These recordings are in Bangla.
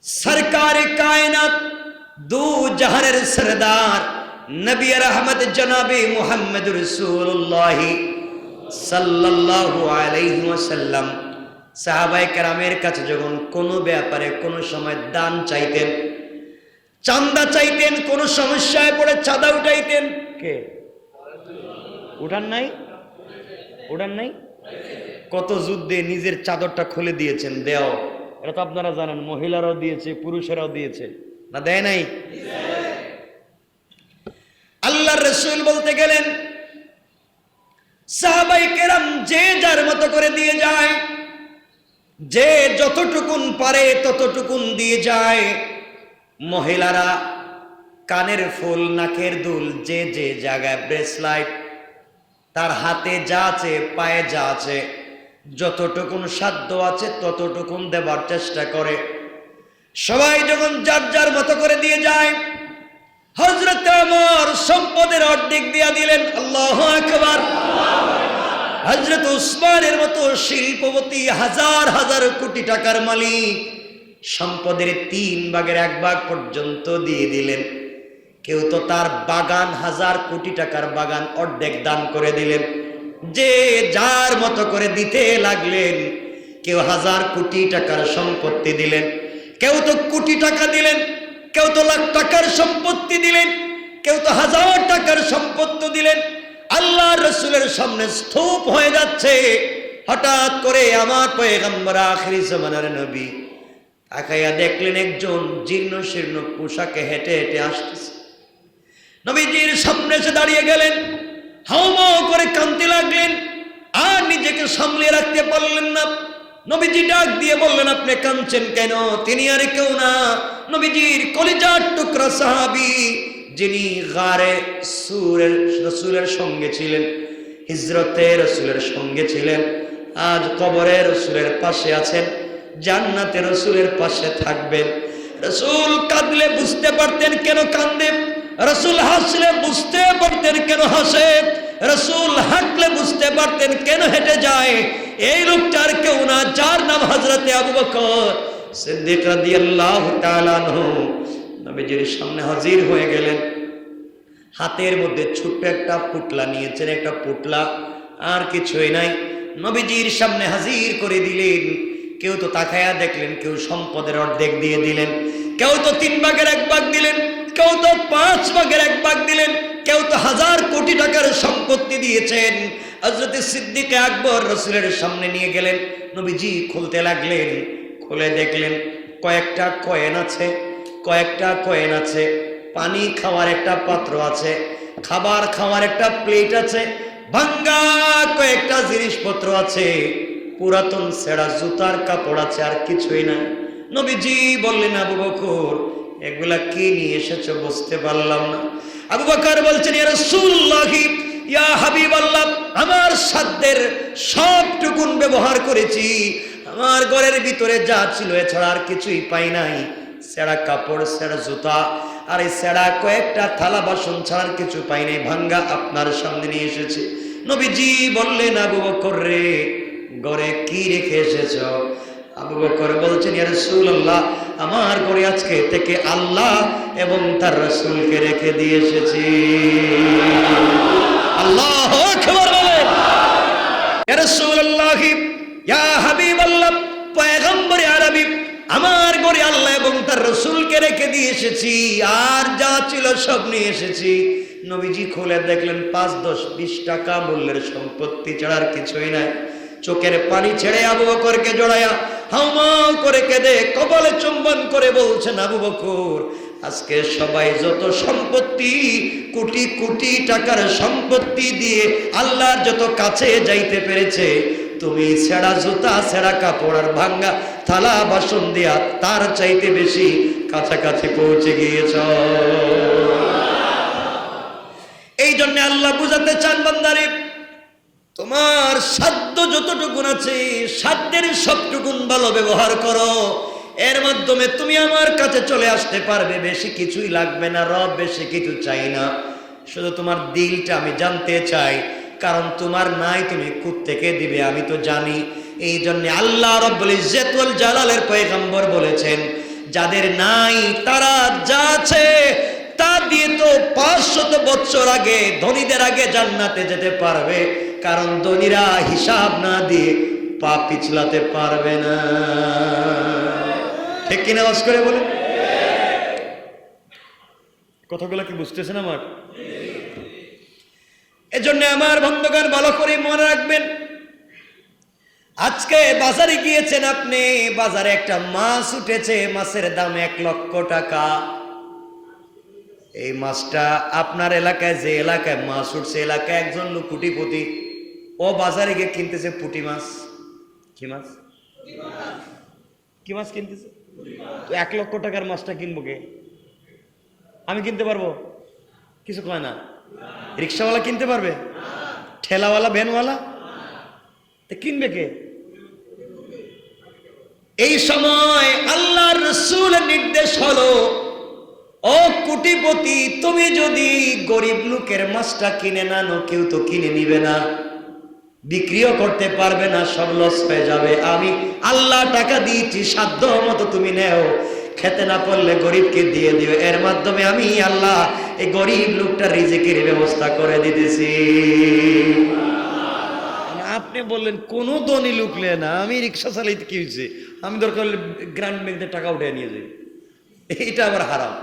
सरकार कायनात दो जहानेर सरदार नबी रहमत जनाबे मुहम्मद रसूलुल्लाह सल्लल्लाहु अलैहि वसल्लम साहाबाए केरामेर काछे যখন কোনো ব্যাপারে কোনো সময় দান চাইতেন, চাঁদা চাইতেন, কোনো সমস্যায় পড়ে চাঁদা উঠাইতেন, কে উঠান নাই? উঠান নাই? কত যুদ্ধে নিজের চাদরটা খুলে দিয়েছেন, দেও, এটা তো আপনারা জানেন। মহিলারাও দিয়েছে, পুরুষেরাও দিয়েছে, না দেয় নাই? আল্লাহর রাসূল বলতে গেলেন সাহাবায়ে কেরাম যে যার মতো করে দিয়ে যায়, যে যতটুকুন পারে ততটুকুন দিয়ে যায়। মহিলারা কানের ফুল, নাকের দুল, যে যে জায়গায় ব্রেসলাইট, তার হাতে যা আছে, পায়ে যা আছে, যতটুকুন সাধ্য আছে ততটুকুন দেবার চেষ্টা করে। সবাই যখন যার যার মতো করে দিয়ে যায়, হযরত ওমর সম্পদের অর্ধেক দিয়া দিলেন। আল্লাহু আকবার। হযরত উসমানের মতো শিল্পপতি, হাজার হাজার কোটি টাকার মালিক, সম্পদের 3 ভাগের 1 ভাগ পর্যন্ত দিয়ে দিলেন। কেউ তো তার বাগান, হাজার কোটি টাকার বাগান অর্ধেক দান করে দিলেন। যে যার মতো করে দিতে লাগলেন। কেউ হাজার কোটি টাকার সম্পত্তি দিলেন, কেউ তো কোটি টাকা দিলেন, কেউ তো লাখ টাকার সম্পত্তি দিলেন, কেউ তো হাজার টাকার সম্পত্তি দিলেন। আল্লাহ রাসূলের সামনে স্তূপ হয়ে যাচ্ছে। হঠাৎ করে আমার পয়গম্বর আখিরি জামানার নবী তাকাইয়া দেখলেন একজন জীর্ণ শীর্ণ পোশাকে হেঁটে হেঁটে আসতেছে। নবীজির সামনে এসে দাঁড়িয়ে গেলেন, হাউমাউ করে কাঁদতে লাগলেন, আর নিজেকে সামলে রাখতে পারলেন না। নবীজি ডাক দিয়ে বললেন, আপনি কাঁদছেন কেন? তিনি আর কেউ না, নবীজির কলিজার টুকরা সাহাবী, যিনি গারে সুরের রাসূলের সঙ্গে ছিলেন, হিজরতে রাসূলের সঙ্গে ছিলেন, আজ কবরে রাসূলের পাশে আছেন, জান্নাতে রাসূলের পাশে থাকবেন। রাসূল কাঁদলে বুঝতে পারতেন কেন কাঁদে, রাসূল হাসলে বুঝতে পারতেন কেন হাসে, রাসূল হাঁটলে বুঝতে পারতেন কেন হেঁটে যায়। এই লোকটার কেউ না, যার নাম হযরতে আবু বকর সিদ্দিক রাদিয়াল্লাহু তাআলা আনহু নবীজির সামনে হাজির হয়ে গেলেন। হাতের মধ্যে ছোট্ট একটা পুটলা নিয়েছেন, একটা পুটলা, আর কিছুই নাই। নবীজির সামনে হাজির করে দিলেন। কেউ তো তাকায়া দেখলেন, কেউ সম্পদের অর্ধেক দিয়ে দিলেন, কেউ তো 3 ভাগের 1 ভাগ দিলেন, কেউ তো 5 ভাগের 1 ভাগ দিলেন, কেউ তো হাজার কোটি টাকার সম্পত্তি দিয়েছেন। হযরত সিদ্দিক আকবর রাসূলের সামনে নিয়ে গেলেন। নবীজি খুলতে লাগলেন। খুলে দেখলেন কয়েকটা কয়েন আছে, কয়েকটা কয়েন আছে, পানি খাওয়ার একটা পাত্র আছে, খাবার খাওয়ার একটা প্লেট আছে, ভাঙ্গা কয়েকটা জিনিসপত্র আছে, পুরাতন ছেঁড়া জুতার কাপড় আছে, আর কিছুই না। নবীজি বললেন, আবু বকর এগুলা কি নিয়ে এসেছো বুঝতে পারলাম না। আবু বকর বলছেন, ইয়া রাসূলুল্লাহ, ইয়া হাবিবাল্লাহ, আমার সাধ্যের সবটুকুন ব্যবহার করেছি। আমার ঘরের ভিতরে যা ছিল এছাড়া আর কিছুই পাই নাই। ছেঁড়া কাপড়, ছেঁড়া জুতা, আর এই ছেঁড়া কয়েকটা থালা বাসন ছাড়ার কিছু পাই নাই, ভাঙ্গা আপনার সামনে নিয়ে এসেছি। নবীজি বললেন, আবু বকর রে, ঘরে কি রেখে এসেছো? আবু বকর বলছেন, ইয়া রাসূলুল্লাহ, আমার ঘরে আজকে থেকে আল্লাহ এবং তার রাসূলকে রেখে দিয়ে এসেছি। আল্লাহু আকবার বলেন। ইয়া রাসূলুল্লাহ, ইয়া হাবিবাল্লাহ, পয়গম্বরে আরবি, আমার ঘরে আল্লাহ এবং তার রাসূলকে রেখে দিয়ে এসেছি, আর যা ছিল সব নিয়ে এসেছি। নবীজি খুলে দেখলেন 5, 10, 20 টাকা মূল্যের সম্পত্তি ছাড়ার কিছুই নাই। চোখের পানি ছেড়ে আবু বকরকে জড়ায়া হাউমাউ করে কেঁদে কপালে চুম্বন করে বলছেন, আবু বকর, আজকে সবাই যত সম্পত্তি, কোটি কোটি টাকার সম্পত্তি দিয়ে আল্লাহর যত কাছে যাইতে পেরেছে, তুমি ছেঁড়া জুতা, ছেঁড়া কাপড় আর ভাঙ্গা থালা বাসন দিয়া তার চাইতে বেশি কাছাকাছি পৌঁছে গিয়েছ। এই জন্য আল্লাহ বুঝাতে চান, বান্দারে, তোমার সাধ্য যতটুকুন আছে, সাধ্যের সবটুকুন ভালো ব্যবহার করো। এর মাধ্যমে তুমি আমার কাছে চলে আসতে পারবে। বেশি কিছুই লাগবে না, রব বেশি কিছু চাই না, শুধু তোমার দিলটা আমি জানতে চাই। কারণ তোমার নাই, তুমি কোত্থেকে দিবে আমি তো জানি। এই জন্য আল্লাহ রাব্বুল ইজ্জত ওয়াল জালালের পয়গম্বর বলেছেন, যাদের নাই তারা যা আছে তা দিয়ে তো 500 বছর আগে ধনীদের আগে জান্নাতে যেতে পারবে, কারণ ধনীরা হিসাব না দিয়ে পা পিছলাতে পারবে না। ঠিক কিনা আওয়াজ করে বলে? কথাগুলো কি বুঝতেছেন আমার? এজন্য আমার বন্ধুগণ ভালো করে মনে রাখবেন, আজকে বাজারে গিয়েছেন আপনি, বাজারে একটা মাছ উঠেছে, মাছের দাম 1 লক্ষ টাকা। এই মাছটা আপনার এলাকায়, যে এলাকায় মাছ উঠছে এলাকায় একজন লোক কোটিপতি, ও বাজারে গিয়ে কিনতেছে পুঁটি মাছ। কি মাছ? কি মাছ কিনতেছে? 1 লক্ষ টাকার মাছটা কিনবো কে? আমি কিনতে পারবো? কিছু কয় না। রিক্সাওয়ালা কিনতে পারবে? ঠেলাওয়ালা, ভ্যানওয়ালা? কিনবে কে? এই সময় আল্লাহর রাসূলের নির্দেশ হলো, ও কোটিপতি, তুমি যদি গরিব লোকের মাছটা কিনে না নো, কেউ তো কিনে নিবে না, বিক্রিও করতে পারবে না, সব লস হয়ে যাবে। আমি আল্লাহ টাকা দিয়েছি, সাধ্য মতো তুমি নেও, খেতে না পারলে গরিবকে দিয়ে দিও, এর মাধ্যমে আমি আল্লাহ এই গরিব লোকটার রিজিকের ব্যবস্থা করে দিতেছি। আপনি বললেন কোন ধনী লোক না, আমি রিক্সা চালাইতে কি হয়েছে, আমি দরকার হলে গ্রামীণ ব্যাংক থেকে টাকা উঠে নিয়ে যাই, এটা আবার হারাম।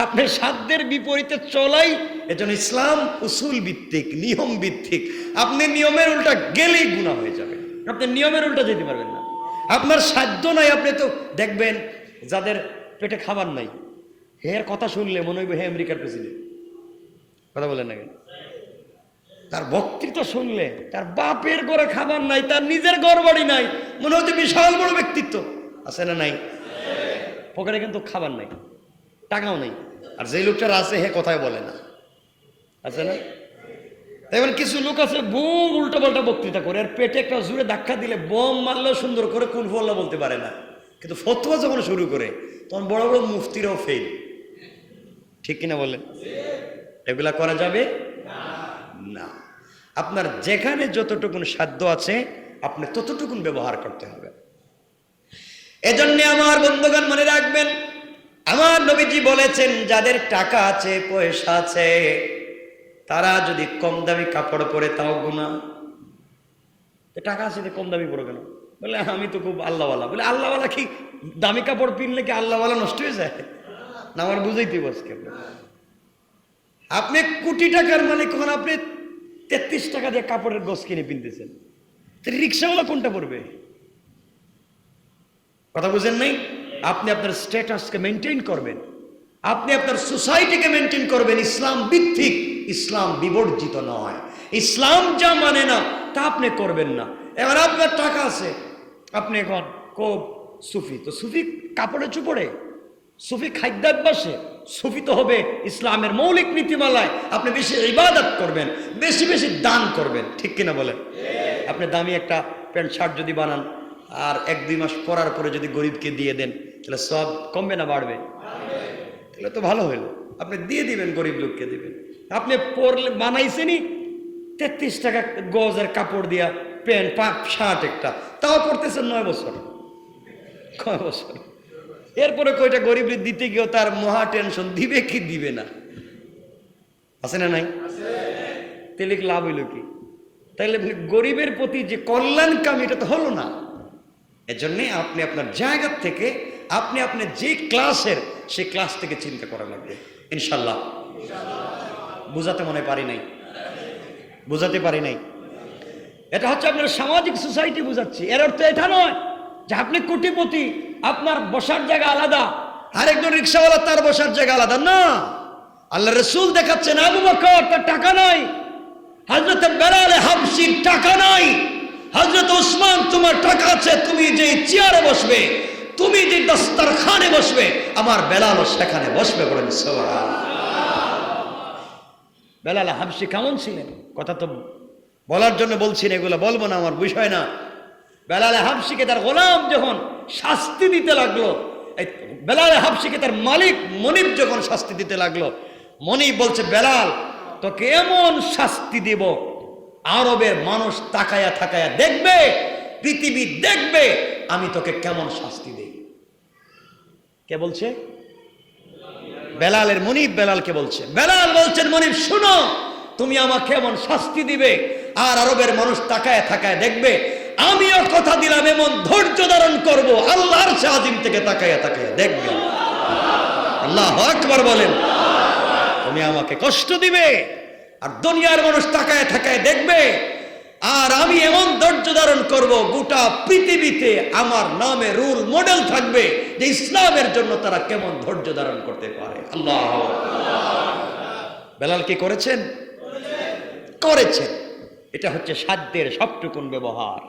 আপনার সাধ্যের বিপরীতে চলাই, এজন্য ইসলাম উসুল ভিত্তিক, নিয়ম ভিত্তিক। আপনি নিয়মের উল্টা গেলেই গুনাহ হয়ে যাবে, আপনি নিয়মের উল্টা যেতে পারবেন না। আপনার সাধ্য নাই, আপনি তো দেখবেন যাদের পেটে খাবার নাই, হের কথা শুনলে মনে হইবে হে আমেরিকার প্রেসিডেন্ট। কথা বলেন না কেন? তার বক্তৃতা শুনলে, তার বাপের ঘরে খাবার নাই, তার নিজের ঘর বাড়ি নাই, মনে হচ্ছে বিশাল বড় ব্যক্তিত্ব। আছে না নাই? পকেটে কিন্তু খাবার নাই, টাকাও নেই, আর যে লোকটার আছে হে কথাই বলে না। আছে না? এবার কিছু লোক আছে বুম উল্টো পাল্টা বক্তৃতা করে, আর পেটে একটা জোরে ধাক্কা দিলে বোম মারলেও সুন্দর করে কুলফল্লা বলতে পারে না, কিন্তু ফতোয়া যখন শুরু করে তখন বড় বড় মুফতিরাও ফেল। ঠিক কিনা বলেন? এগুলা করা যাবে না। আপনার যেখানে যতটুকুন সাধ্য আছে আপনি ততটুকুন ব্যবহার করতে হবে। এজন্য আমার বন্ধুগণ মনে রাখবেন, আমার নবীজি বলেছেন, যাদের টাকা আছে, পয়সা আছে, তারা যদি কম দামি কাপড় পরে তাও গুনাহ। টাকা আছে কম দামি পরে কেন? বলে আমি তো খুব আল্লাহওয়ালা। বলে আল্লাহওয়ালা কি দামি কাপড় পিনলে কি আল্লাহওয়ালা নষ্ট হয়ে যায়? না, আমার বুঝাইতে বসকে। আপনি কোটি টাকার মালিক হন, আপনি 33 টাকা দিয়ে কাপড়ের গজ কিনে পিনতেছেন, রিক্সাওয়ালা কোনটা পড়বে? কথা বুঝেন নাই? আপনি আপনার স্ট্যাটাসকে মেনটেন করবেন, আপনি আপনার সোসাইটিকে মেনটেন করবেন, ইসলাম ভিত্তিক, ইসলাম বিবর্জিত নয়। ইসলাম যা মানে না তা আপনি করবেন না। এবার আপনার টাকা আছে, আপনি এখন খুব সুফি, তো সুফি কাপড়ে চুপড়ে, সুফি খাদ্যাভ্যাসে, সুফি তো হবে ইসলামের মৌলিক নীতিমালায়। আপনি বেশি ইবাদত করবেন, বেশি বেশি দান করবেন। ঠিক কিনা বলেন? আপনি দামি একটা প্যান্ট শার্ট যদি বানান আর 1-2 মাস পরার পরে যদি গরিবকে দিয়ে দেন, তাহলে সব কমবে না বাড়বে? তাহলে তো ভালো হইলো, আপনি দিয়ে দিবেন, গরিব লোককে দিবেন। আপনি পরলে বানাইছেনই 33 টাকা গজের কাপড় দিয়া প্যান্ট শার্ট একটা, তাও পরতেছেন 9 বছর। কয় বছর? এরপরে কয়টা গরিব দিতে গিয়েও তার মহা টেনশন, দিবে কি দিবে না। আছে না নাই? তাহলে লাভ হইল কি? তাইলে গরিবের প্রতি যে কল্যাণকামী, এটা তো হলো না। এজন্য আপনি আপনার জায়গা থেকে, আপনি যে ক্লাসের, সেই ক্লাস থেকে চিন্তা করা লাগবে ইনশাল্লাহ। বুঝাতে মনে পারি নাই, বুঝাতে পারি নাই। এটা হচ্ছে আপনার সামাজিক সোসাইটি বুঝাচ্ছি। এর অর্থ এটা নয় যে আপনি কোটিপতি, আপনার বসার জায়গা আলাদা, আরেকজন রিক্সাওয়ালা তার বসার জায়গা আলাদা না। আল্লাহ রাসূল দেখাচ্ছেন, আবু বকর তার টাকা নাই, হযরত বেলাল হাবশির টাকা নাই, হযরত ওসমান তোমার টাকা আছে, তুমি যে চেয়ারে বসবে, তুমি যে দস্তরখানে বসবে, আমার বেলালও সেখানে বসবে। বলেন সুবহানাল্লাহ। বেলাল হাবশি কেমন ছিলেন? কথা তো বলার জন্য বলছি না, এগুলো বলবো না, আমার বিষয় না। বেলাল হাবশিকে তার গোলাম যখন শাস্তি দিতে লাগলো, বেলাল হাবশিকে তার মালিক মনিব যখন শাস্তি দিতে লাগলো, মনিব বলছে, বেলাল তোকে এমন শাস্তি দিব, আরবের মানুষ তাকায়া থাকায়া দেখবে, পৃথিবী দেখবে আমি তোকে কেমন শাস্তি দেই। কে বলছে? বেলালের মুনিব বেলালকে বলছে। বেলাল বলছেন, মুনিব শুনো, তুমি আমাকে এমন শাস্তি দিবে আর আরবের মানুষ তাকায় থাকায় দেখবে, আমিও কথা দিলাম এমন ধৈর্য ধারণ করব, আল্লাহর আজিম থেকে তাকায় তাকায় দেখবে। আল্লাহু আকবার বলেন। তুমি আমাকে কষ্ট দিবে আর দুনিয়ার মানুষ তাকায় থাকায় দেখবে, আর আমি এমন ধৈর্য ধারণ করব, গোটা পৃথিবীতে আমার নামে রোল মডেল থাকবে যে ইসলামের জন্য তারা কেমন ধৈর্য ধারণ করতে পারে। আল্লাহ। বেলাল কি করেছেন? করেছেন। এটা হচ্ছে সাধ্যের সবটুকুন ব্যবহার।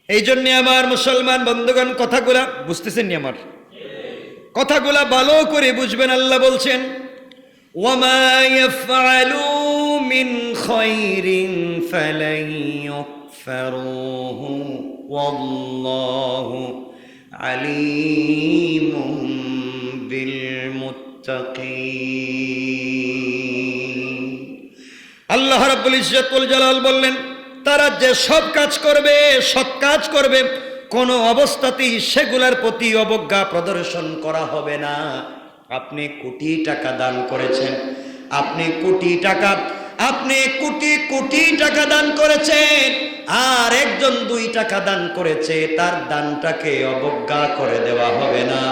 এই জন্য আমার মুসলমান বন্ধুগণ, কথাগুলা বুঝতেছেন নি? আমার কথাগুলা ভালো করে বুঝবেন। আল্লাহ বলছেন, ওয়ামা ইয়াফআলু মিন খায়রিন ফালান ইউকফারুহু ওয়াল্লাহু আলীমুম বিল মুত্তাকিন। আল্লাহ রাব্বুল ইজ্জত ওয়াল জালাল বললেন, তারা যে সব কাজ করবে, সৎ কাজ করবে, কোনো অবস্থাতেই সেগুলোর প্রতি অবজ্ঞা প্রদর্শন করা হবে না। আপনি কোটি টাকা দান করেছেন, আপনি কোটি টাকা দান করেছেন, আর একজন 2 টাকা দান করেছে, তার দানটাকে অবজ্ঞা করে দেওয়া হবে না,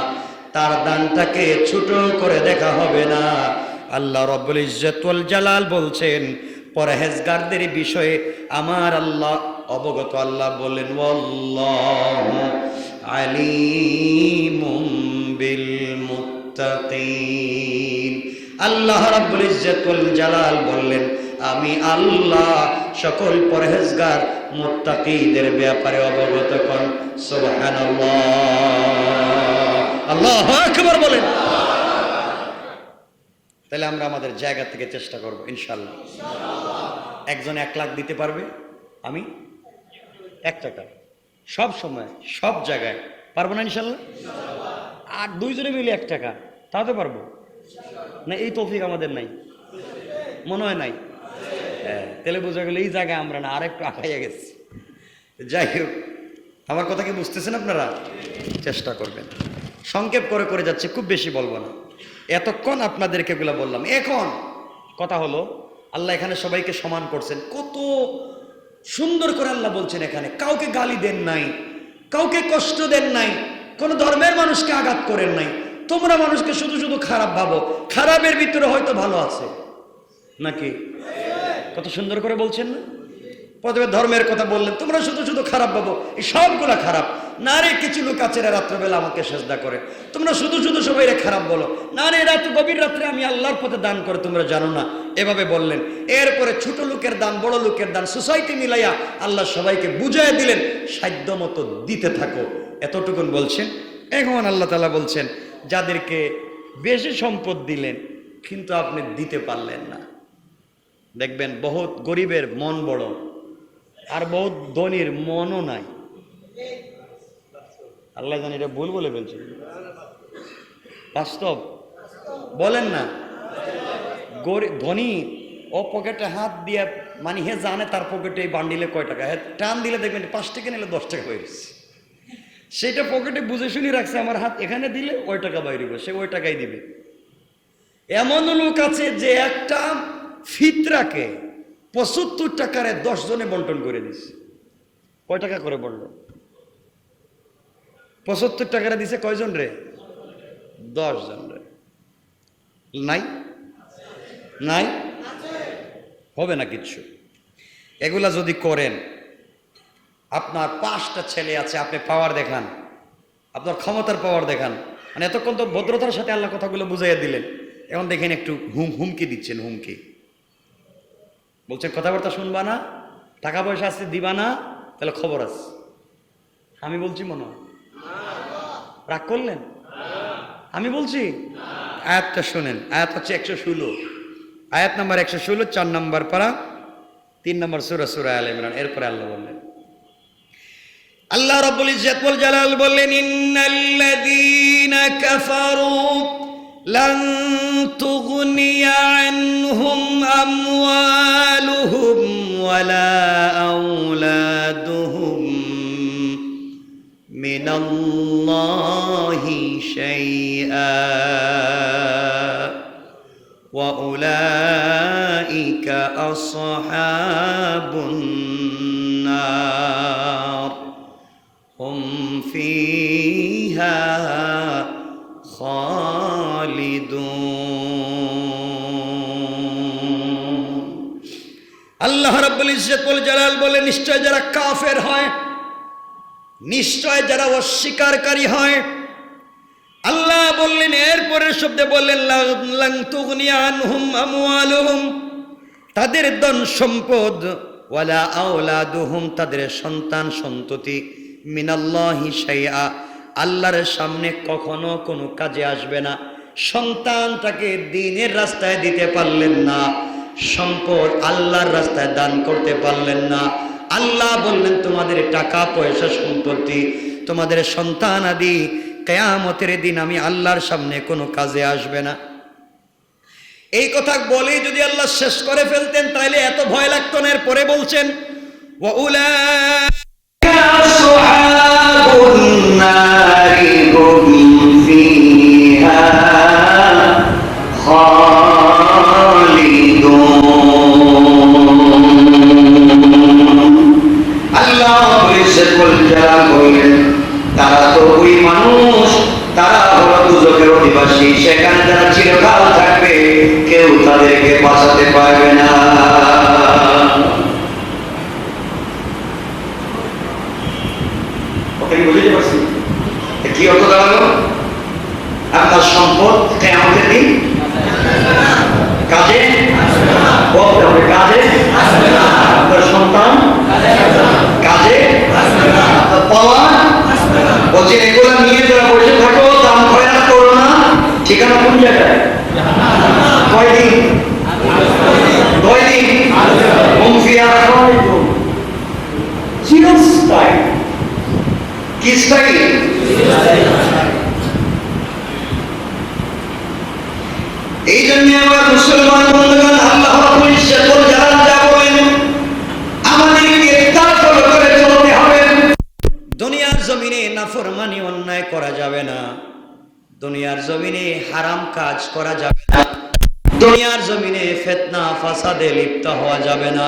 তার দানটাকে ছোট করে দেখা হবে না। আল্লাহ রাব্বুল ইজ্জত ওয়াল জালাল বলছেন, পরহেজগারদের বিষয়ে আমার আল্লাহ অবগত। আল্লাহ বলেন, ওয়াল্লাহু আলীমুম বিল মুত্তাকিন। আল্লাহ রাব্বুল ইজ্জত ওয়াল জালাল বললেন, আমি আল্লাহ সকল পরহেজগার মুত্তাকিদের ব্যাপারে অবগত। কোন সুবহানাল্লাহ, আল্লাহু আকবার বলেন। তাহলে আমরা আমাদের জায়গা থেকে চেষ্টা করব ইনশাআল্লাহ। একজন 1 লাখ দিতে পারবে, আমি 1 টাকা, সব সময় সব জায়গায় পারবো না ইনশাআল্লাহ। আর 2 জনে মিলে 1 টাকা, তাও তো পারবো না? এই তৌফিক আমাদের নাই, মনে হয় নাই। তাহলে বোঝা গেল এই জায়গায় আমরা না, আর একটু আগাইয়া গেছি। যাই হোক, আমার কথা কি বুঝতেছেন আপনারা? চেষ্টা করবেন। সংক্ষেপ করে করে যাচ্ছে, খুব বেশি বলবো না। এতক্ষণ আপনাদেরকে এগুলো বললাম। এখন কথা হলো, আল্লাহ এখানে সবাইকে সমান করছেন। কত সুন্দর করে আল্লাহ বলছেন, এখানে কাউকে গালি দেন নাই, কাউকে কষ্ট দেন নাই, কোন ধর্মের মানুষকে আঘাত করেন নাই। তোমরা মানুষকে শুধু শুধু খারাপ ভাবো, খারাপের ভিতরে হয়তো ভালো আছে নাকি? কত সুন্দর করে বলছেন না? প্রথমে ধর্মের কথা বললেন, তোমরা শুধু শুধু খারাপ ভাবো, এই সবগুলা খারাপ। না রে, কিছু লোক আছে রাত্রবেলা আমাকে সেজদা করে, তোমরা শুধু শুধু সবাই খারাপ বলো। না রে, রাত গভীর রাত্রে আমি আল্লাহর পথে দান করে, তোমরা জানো না, এভাবে বললেন। এরপরে ছোট লোকের দান, বড় লোকের দান, সোসাইটি মিলাইয়া আল্লাহ সবাইকে বুঝাইয়া দিলেন, সাধ্য মতো দিতে থাকো, এতটুকুন বলছেন। এখন আল্লাহ তাআলা বলছেন, যাদেরকে বেশি সম্পদ দিলেন কিন্তু আপনি দিতে পারলেন না, দেখবেন বহুত গরিবের মন বড় আর বহুত ধনীর মনও নাই। আল্লাহ জানি এটা ভুল বলে ফেলছে, বাস্তব বলেন না। ধনী ও পকেটে হাত দিয়ে, মানে হে জানে তার পকেটে এই বান্ডিলে কয় টাকা, হ্যাঁ টান দিলে দেখবেন 5 টাকা নিলে 10 টাকা হয়ে গেছে। সেটা পকেটে বুঝে শুনে রাখছে, আমার হাত এখানে দিলে ওই টাকা বাইরে সে ওই টাকাই দিবে। এমন লোক আছে যে একটা ফিতরাকে 75 টাকারে 10 জনে বন্টন করে দিছে। কয় টাকা করে বললো? 75 টাকারে দিছে কয়জন রে? 10 জন রে। নাই নাই হবে না কিচ্ছু। এগুলা যদি করেন, আপনার 5টা ছেলে আছে, আপনি পাওয়ার দেখান, আপনার ক্ষমতার পাওয়ার দেখান। মানে এতক্ষণ তো ভদ্রতার সাথে আল্লাহ কথাগুলো বুঝাইয়া দিলেন, এখন দেখেন একটু হুমকি দিচ্ছেন। হুমকি বলছেন, কথাবার্তা শুনবা না, টাকা পয়সা আছে দিবা না, তাহলে খবর আছে। আমি বলছি মনে হয় রাগ করলেন? আমি বলছি আয়াতটা শুনেন। আয়াত হচ্ছে 116, আয়াত নাম্বার 116, 4 নম্বর পারা, 3 নম্বর সূরা, সূরা আলে ইমরান। এরপরে আল্লাহ বললেন, আল্লাহ রাব্বুল ইজ্জত ওয়াল জালাল বললেন, ইন্নাল্লাযীনা কাফারু লান তুগনিয়া আনহুম আমওয়ালুহুম ওয়ালা আওলাদুহুম মিনাল্লাহি শাইআ ওয়া উলাইকা আসহাবুন নার হুম ফিহা খালিদুন। আল্লাহ রাব্বুল ইজ্জত ওয়াল জালাল বলে, নিশ্চয় যারা কাফের হয়, নিশ্চয় যারা অস্বীকারী হয়, আল্লাহ বললেন, এরপরের শব্দে বললেন লান তুগনি আনহুম আমওয়ালুহুম, তাদের ধন সম্পদ, ওয়ালা আওলাদুহুম, তাদের সন্তান সন্ততি, মিনাল্লাহি শাইআ, আল্লাহর সামনে কখনো কোনো কাজে আসবে না। সন্তানটাকে দ্বীনের রাস্তায় দিতে পারলেন না, সম্পদ আল্লাহর রাস্তায় দান করতে পারলেন না। আল্লাহ বললেন, তোমাদের টাকা পয়সা সম্পত্তি, তোমাদের সন্তান আদি কিয়ামতের দিন আমি আল্লাহর সামনে কোনো কাজে আসবে না। এই কথা বলেই যদি আল্লাহ শেষ করে ফেলতেন তাহলে এত ভয় লাগতো না। এরপরে বলছেন, ওয়া উলাইকা আসহাবুন নারি হুম ফিহা খালিদুন। তারা তো ওই মানুষ, তারা হলো দুজকের অধিবাসী, সেখানে যারা চিরকাল থাকবে, কেউ তাদেরকে বাঁচাতে পারবে না। বুঝতে পারছি কি অর্থ দাঁড়ালো? আপনার সম্পদ কিয়ামতের দিন কাজে বলতে হবে, কাজে আপনার সন্তান কাজে আপনার পাওয়া। বলছেন এগুলো নিয়ে যারা বসে থাকো, দাম খয়রাত করো না, ঠিকানা কোন জায়গায়? কয়দিন? কয়দিন? চিরস্থায়ী। কি স্থায়ী? এই জন্য আমার মুসলমান বন্ধুগণ, আল্লাহ রাব্বুল ইজ্জত ওয়াল জালাল যা বলেন আমাদেরকে তা ফলো করে চলতে হবে। দুনিয়ার জমিনে নাফরমানি অন্যায় করা যাবে না, দুনিয়ার জমিনে হারাম কাজ করা যাবে না, দুনিয়ার জমিনে ফিতনা ফাসাদে লিপ্ত হওয়া যাবে না।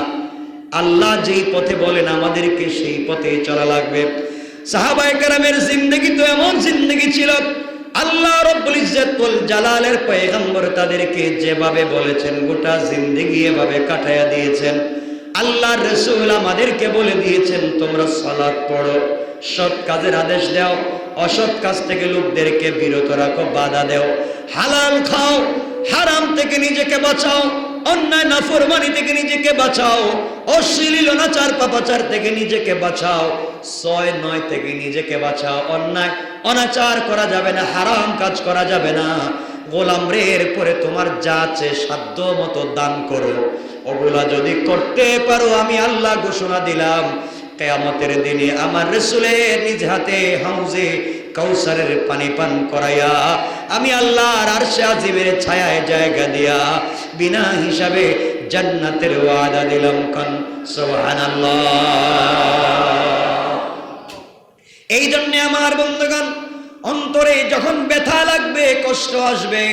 আল্লাহ যেই পথে বলেন আমাদেরকে সেই পথে চলা লাগবে। সাহাবায়ে কেরামের জিন্দেগি তো এমন জিন্দেগি ছিল, আল্লাহ রাব্বুল ইজ্জত ওয়াল জালালের পয়গম্বর তাদেরকে যেভাবে বলেছেন গোটা জিন্দেগি এভাবে কাটায়া দিয়েছেন। আল্লাহর রাসূল আমাদেরকে বলে দিয়েছেন, তোমরা সালাত পড়ো, সৎ কাজের আদেশ দাও, অসৎ কাজ থেকে লোকদেরকে বিরত রাখো, বাধা দাও, হালাল খাও, হারাম থেকে নিজেকে বাঁচাও, অন্যায় নাফরমানি থেকে নিজেকে বাঁচাও, অশ্লীল অনাচার পাপাচার থেকে নিজেকে বাঁচাও, 6-9 থেকে নিজেকে বাঁচাও। অন্যায় অনাচার করা যাবে না, হারাম কাজ করা যাবে না। গোলাম রে, এরপরে তোমার যা আছে সাধ্য মতো দান করো। ওগুলা যদি করতে পারো, আমি আল্লাহ ঘোষণা দিলাম কিয়ামতের দিনে আমার রাসূলের নিজ হাতে হাউজে কাউসারের পানি পান করাইয়া আমি আল্লাহর আরশে আজিমের ছায়ায় জায়গা দিয়া বিনা হিসাবে জান্নাতের ওয়াদা দিলাম। কান সুবহানাল্লাহ। এই জন্য আমার বন্ধুগণ, অন্তরে যখন ব্যথা লাগবে, কষ্ট আসবে,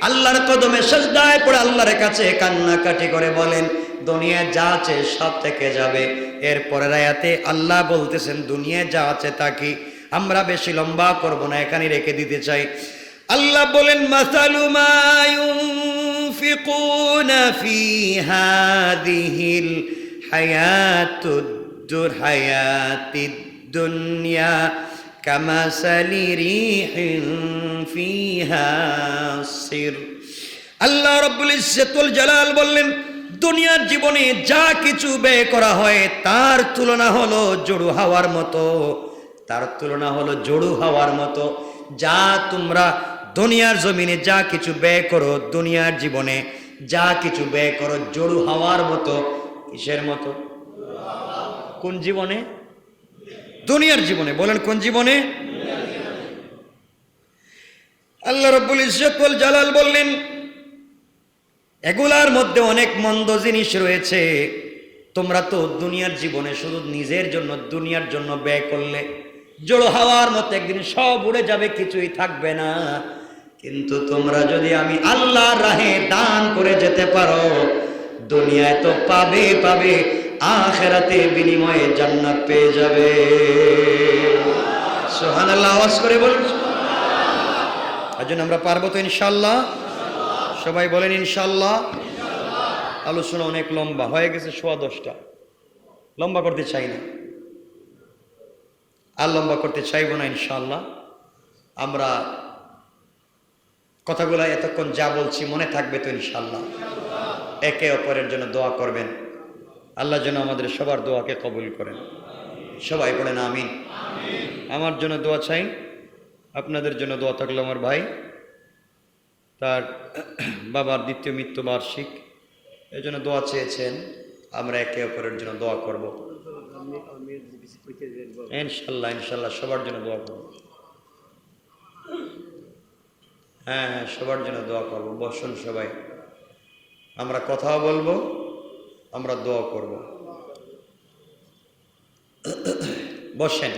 আল্লাহর কদমে সিজদায় পড়ে আল্লাহর কাছে কান্নাকাটি করে বলেন, দুনিয়া যা আছে সব থেকে যাবে। এরপরের আয়াতে আল্লাহ বলতেছেন, দুনিয়া যা আছে তা কি। আমরা বেশি লম্বা করব না, এখানে রেখে দিতে চাই। আল্লাহ বলেন, মাসালু মা ইউনফিকুনা ফি হাদিহিল হায়াতিদ দুনিয়া কামাসালি রিহিন ফিহা সির। আল্লাহ রাব্বুল ইজ্জত ওয়াল জালাল বললেন, দুনিয়ার জীবনে যা কিছু ব্যয় করা হয় তার তুলনা হলো জড়ু হাওয়ার মতো, তার তুলনা হলো জড়ু হাওয়ার মতো। যা তোমরা দুনিয়ার জমিনে যা কিছু ব্যয় করো, দুনিয়ার জীবনে যা কিছু ব্যয় করো, জড়ু হাওয়ার মতো। কিসের মতো? কোন জীবনে? দুনিয়ার জীবনে। বলেন কোন জীবনে? আল্লাহ রাব্বুল ইজ্জত ওয়াল জালাল বললেন, এগুলার মধ্যে অনেক মন্দ জিনিস রয়েছে। তোমরা তো দুনিয়ার জীবনে শুধু নিজের জন্য, দুনিয়ার জন্য ব্যয় করলে, জড়ো হাওয়ার মতো একদিন সব উড়ে যাবে, কিছুই থাকবে না। কিন্তু তোমরা যদি আমি আল্লাহর রাহে দান করে যেতে পারো, দুনিয়ায় তো পাবে পাবে, আখিরাতে বিনিময়ে জান্নাত পেয়ে যাবে। সুবহানাল্লাহ, আওয়াজ করে বলুন। আজ আমরা পারবো তো ইনশাআল্লাহ? সবাই বলেন ইনশাআল্লাহ। আলোচনা অনেক লম্বা হয়ে গেছে, 10:15। লম্বা করতে চাই না, আর লম্বা করতে চাইবো না ইনশাআল্লাহ। আমরা কথাগুলো এতক্ষণ যা বলছি মনে থাকবে তো ইনশাআল্লাহ? একে অপরের জন্য দোয়া করবেন, আল্লাহ যেন আমাদের সবার দোয়াকে কবুল করেন। সবাই বলেন আমিন। আমার জন্য দোয়া চাই, আপনাদের জন্য দোয়া থাকলো। আমার ভাই তার বাবার দ্বিতীয় মৃত্যুবার্ষিক, এই জন্য দোয়া চেয়েছেন। আমরা একে অপরের জন্য দোয়া করব ইনশাল্লাহ। ইনশাল্লাহ সবার জন্য দোয়া করব। হ্যাঁ হ্যাঁ, সবার জন্য দোয়া করব। বসুন সবাই, আমরা কথাও বলবো, আমরা দোয়া করব। বসেন।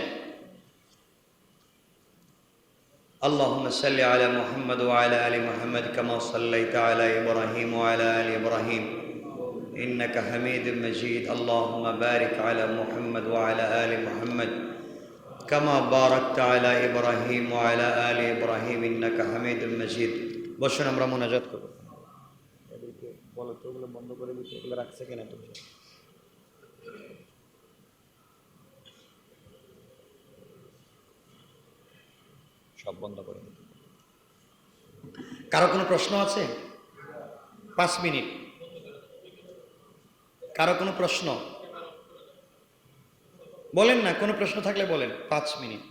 اللهم صل على محمد وعلى آل محمد كما صليت على إبراهيم وعلى آل إبراهيم إنك حميد مجيد. اللهم بارك على محمد وعلى آل محمد كما باركت على إبراهيم وعلى آل إبراهيم إنك حميد مجيد. বসুন, আমরা মুনাজাত করব। এদেরকে বলো তো ওগুলো বন্ধ করে দিতে, এগুলো রাখছে কিনা তুমি? সব বন্ধ করে দিতে। কারো কোনো প্রশ্ন আছে? 5 মিনিট। কারো কোনো প্রশ্ন বলেন না, কোনো প্রশ্ন থাকলে বলেন। 5 মিনিট।